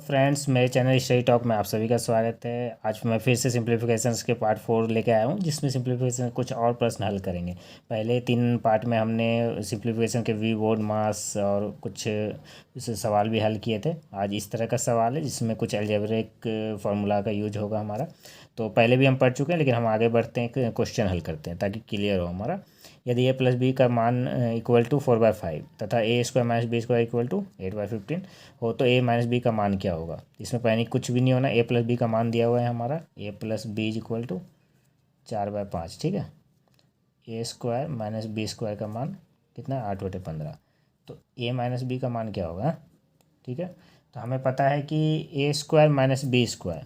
Friends, मेरे channel study talk में आप सभी का स्वागत है। आज मैं फिर से सिंप्लीफिकेशंस के पार्ट 4 लेके आया हूँ, जिसमें सिंप्लीफिकेशन कुछ और प्रश्न हल करेंगे। पहले 3 पार्ट में हमने सिंप्लीफिकेशन के वी बोर्ड मास और कुछ सवाल भी हल किए थे। आज इस तरह का सवाल है जिसमें कुछ अलजेब्रिक फार्मूला का यूज होगा हमारा। तो पहले भी हम पढ़ चुके हैं, लेकिन हम आगे बढ़ते हैं, क्वेश्चन हल करते हैं ताकि क्लियर हो हमारा। यदि a प्लस बी का मान इक्वल टू 4/5 तथा a square minus b square equal to 8/15 हो तो a माइनस बी का मान क्या होगा। इसमें पैनिक कुछ भी नहीं होना। a प्लस बी का मान दिया हुआ है हमारा, a plus b is equal to 4/5। ठीक है, a square minus b square का मान कितना है, 8/15। तो a माइनस बी का मान क्या होगा। ठीक है, तो हमें पता है कि a square minus b square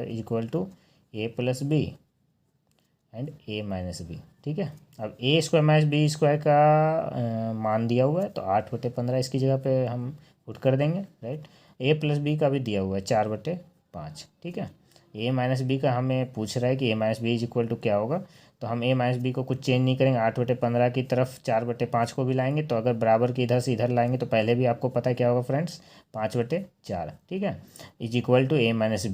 is equal to a plus b and a minus b. ठीक है, अब a square minus b square का मान दिया हुआ है, तो 8/15 इसकी जगह पे हम पुट कर देंगे, राइट। ए प्लस बी का भी दिया हुआ है 4/5। ठीक है, ए माइनस बी का हमें पूछ रहा है कि a minus B is equal to क्या होगा। तो हम ए माइनस बी को कुछ चेंज नहीं करेंगे, 8/15 की तरफ 4/5 को भी लाएंगे। तो अगर बराबर के इधर से इधर लाएंगे तो पहले भी आपको पता है क्या होगा फ्रेंड्स, 5/4। ठीक है, is equal to a minus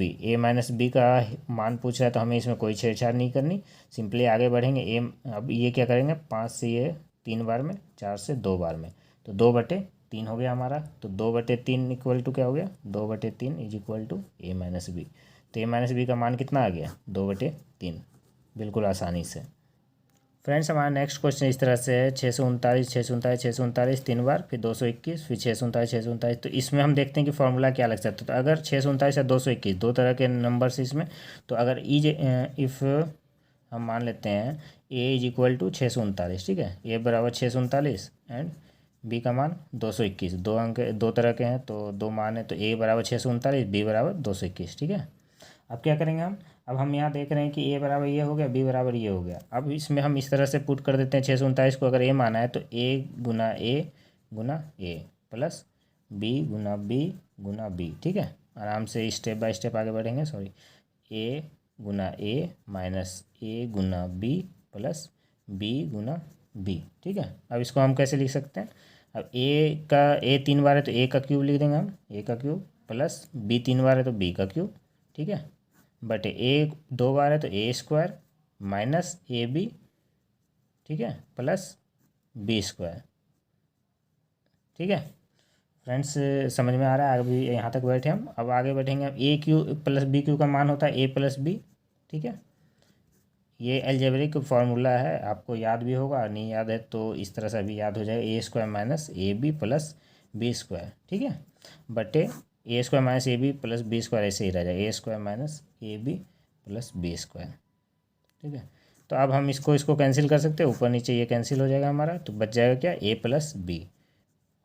b का मान पूछ रहा है, तो हमें इसमें कोई छेड़छाड़ नहीं करनी, सिंपली आगे बढ़ेंगे। अब ये क्या करेंगे, 5 से ये 3 बार में, 4 से 2 बार में, तो 2/3 हो गया हमारा। तो 2/3 इक्वल टू क्या हो गया, 2/3 is equal to a minus b. तो ए माइनस बी का मान कितना आ गया, 2/3, बिल्कुल आसानी से। फ्रेंड्स, हमारा नेक्स्ट क्वेश्चन इस तरह से है, 639 3 बार, फिर 221, फिर 639। तो इसमें हम देखते हैं कि फॉर्मूला क्या लग सकता है। तो अगर 639 या 221 दो तरह के नंबर्स इसमें, तो अगर इफ़ हम मान लेते हैं ए इज इक्वल टू 639। ठीक है, ए बराबर 639 एंड बी का मान 221, दो अंक दो तरह के हैं तो दो मान है, तो ए बराबर 639, बी बराबर 221। ठीक है, अब क्या करेंगे हम, अब हम यहाँ देख रहे हैं कि ए बराबर ये हो गया, बी बराबर ये हो गया। अब इसमें हम इस तरह से पुट कर देते हैं, 639 को अगर ए माना है तो ए प्लस बी। ठीक है, आराम से स्टेप बाय स्टेप आगे बढ़ेंगे। सॉरी, ए माइनस ए प्लस बी। ठीक है, अब इसको हम कैसे लिख सकते हैं, अब ए 3 बार है तो ए का क्यूब लिख देंगे हम, ए का क्यूब, प्लस बी 3 बार है तो बी का क्यूब। ठीक है, बटे ए 2 बार है तो a square minus a B. ठीक है, प्लस बी स्क्वायर। ठीक है फ्रेंड्स, समझ में आ रहा है, अभी यहाँ तक बैठे हम। अब आगे बढ़ेंगे, अब ए क्यू प्लस बी क्यू का मान होता है ए प्लस बी। ठीक है, ये अलजेब्रिक फार्मूला है, आपको याद भी होगा, नहीं याद है तो इस तरह से अभी याद हो जाएगा, a square minus a b plus b square. ठीक है, बटे a square minus a b plus b square, ऐसे ही रह जाएगा, a square minus a b plus b square. ठीक है, तो अब हम इसको कैंसिल कर सकते हैं, ऊपर नीचे ये कैंसिल हो जाएगा हमारा, तो बच जाएगा क्या, ए प्लस बी।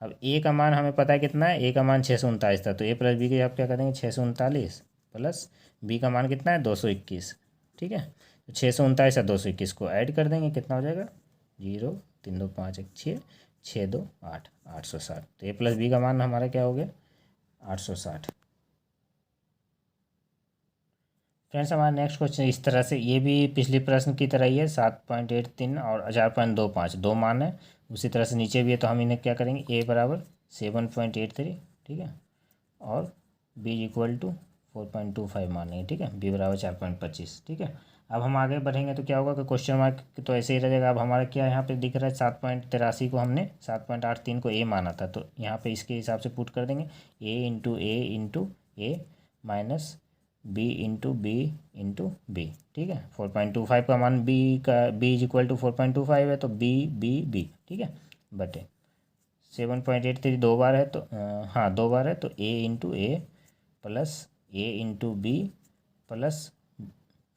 अब ए का मान हमें पता है कितना है, ए का मान 639 था, तो ए प्लस बी के आप क्या करेंगे, 639 प्लस बी का मान कितना है, 221। ठीक है, तो 639 या 221 को ऐड कर देंगे, कितना हो जाएगा, 0 3 2 5 1 6 6 2 8 860। तो ए प्लस बी का मान हमारा क्या हो गया, 860। फ्रेंड्स, हमारा नेक्स्ट क्वेश्चन इस तरह से, ये भी पिछले प्रश्न की तरह ही है, 7.83 और 4.25 दो मान है। उसी तरह से नीचे भी है, तो हम इन्हें क्या करेंगे, ए बराबर 7.83। ठीक है, और बी इक्वल टू 4.25 मानेंगे। ठीक है, बी बराबर 4.25। ठीक है, अब हम आगे बढ़ेंगे तो क्या होगा कि क्वेश्चन मार्क तो ऐसे ही रहेगा। अब हमारा क्या यहाँ पे दिख रहा है, 7.83 को हमने 7.83 को ए माना था, तो यहाँ पे इसके हिसाब से पुट कर देंगे, ए माइनस बी। ठीक है, 4.25 का मान बी इज इक्वल टू 4.25 है, तो बी। ठीक है, बटे 7.83 दो बार है तो हाँ 2 बार है, तो ए प्लस बी प्लस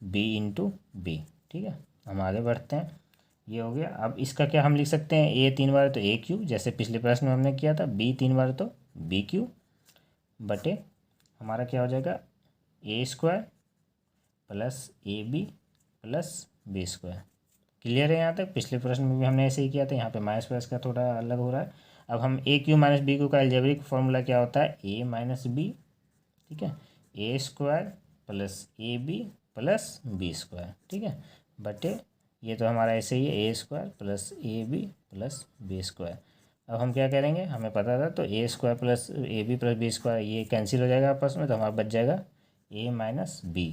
बी। ठीक है, हम आगे बढ़ते हैं, ये हो गया। अब इसका क्या हम लिख सकते हैं, ए 3 बार है तो ए क्यू, जैसे पिछले प्रश्न में हमने किया था, बी 3 बार है तो बी क्यू, बटे हमारा क्या हो जाएगा, a square plus a b plus b square. Clear है यहाँ तक, पिछले प्रश्न में भी हमने ऐसे ही किया था, यहाँ पे माइनस प्लस का थोड़ा अलग हो रहा है। अब हम a cube minus b cube का अलजेब्रिक फॉर्मूला क्या होता है, ए माइनस बी। ठीक है, a square plus a b plus b square. ठीक है, बटे ये तो हमारा ऐसे ही है, a square plus a b plus b square. अब हम क्या करेंगे, हमें पता था तो a square plus a b plus b square ये कैंसिल हो जाएगा आपस में, तो हमारा बच जाएगा ए माइनस बी।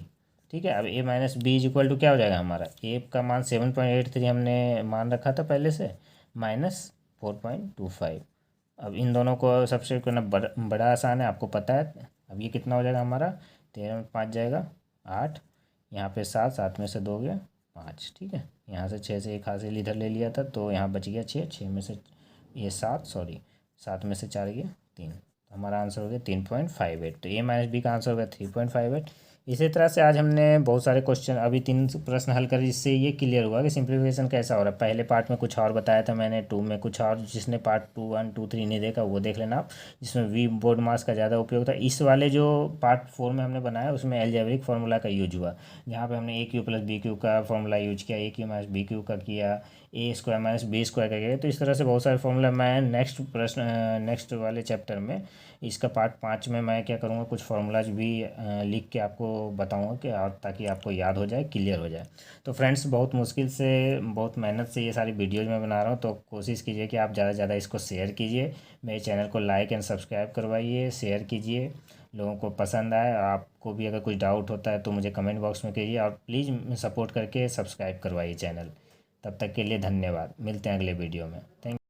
ठीक है, अब A minus B is equal to क्या हो जाएगा हमारा, ए का मान 7.83 हमने मान रखा था पहले से, माइनस 4.25। अब इन दोनों को सबसे करना बड़ा आसान है, आपको पता है। अब ये कितना हो जाएगा हमारा, 13 में 5 जाएगा 8, यहाँ पे 7, 7 में से 2 गया 5। ठीक है, यहाँ से 6 से एक हासिल इधर ले लिया था तो यहाँ बच गया 6, 6 में से ये 7, सॉरी 7 में से 4 गया 3, तो हमारा आंसर हो गया 3.58। तो ए माइनस बी का आंसर हो गया 3.58। इसी तरह से आज हमने बहुत सारे क्वेश्चन, अभी 3 प्रश्न हल कर, जिससे ये क्लियर हुआ कि सिंप्लीफिकेशन कैसा हो रहा है। पहले पार्ट में कुछ और बताया था मैंने, 2 में कुछ और, जिसने पार्ट 2, 1, 2, 3 नहीं देखा वो देख लेना आप, जिसमें वी बोर्ड मास का ज़्यादा उपयोग था। इस वाले जो पार्ट 4 में हमने बनाया उसमें एल्जेब्रिक फार्मूला का यूज हुआ, जहाँ पे हमने ए क्यू प्लस बी क्यू का फार्मूला यूज किया, ए क्यू माइनस बी क्यू का किया, ए स्क्वायर माइनस बी स्क्वायर का किया। तो इस तरह से बहुत सारे फार्मूला मैं नेक्स्ट प्रश्न, नेक्स्ट वाले चैप्टर में, इसका पार्ट 5 में मैं क्या करूँगा, कुछ फार्मूलाज भी लिख के आपको बताऊँगा कि, और ताकि आपको याद हो जाए, क्लियर हो जाए। तो फ्रेंड्स, बहुत मुश्किल से, बहुत मेहनत से ये सारी वीडियोज़ मैं बना रहा हूँ, तो कोशिश कीजिए कि आप ज़्यादा से ज़्यादा इसको शेयर कीजिए, मेरे चैनल को लाइक एंड सब्सक्राइब करवाइए, शेयर कीजिए, लोगों को पसंद आए। आपको भी अगर कुछ डाउट होता है तो मुझे कमेंट बॉक्स में कीजिए, और प्लीज़ सपोर्ट करके सब्सक्राइब करवाइए चैनल। तब तक के लिए धन्यवाद, मिलते हैं अगले वीडियो में। थैंक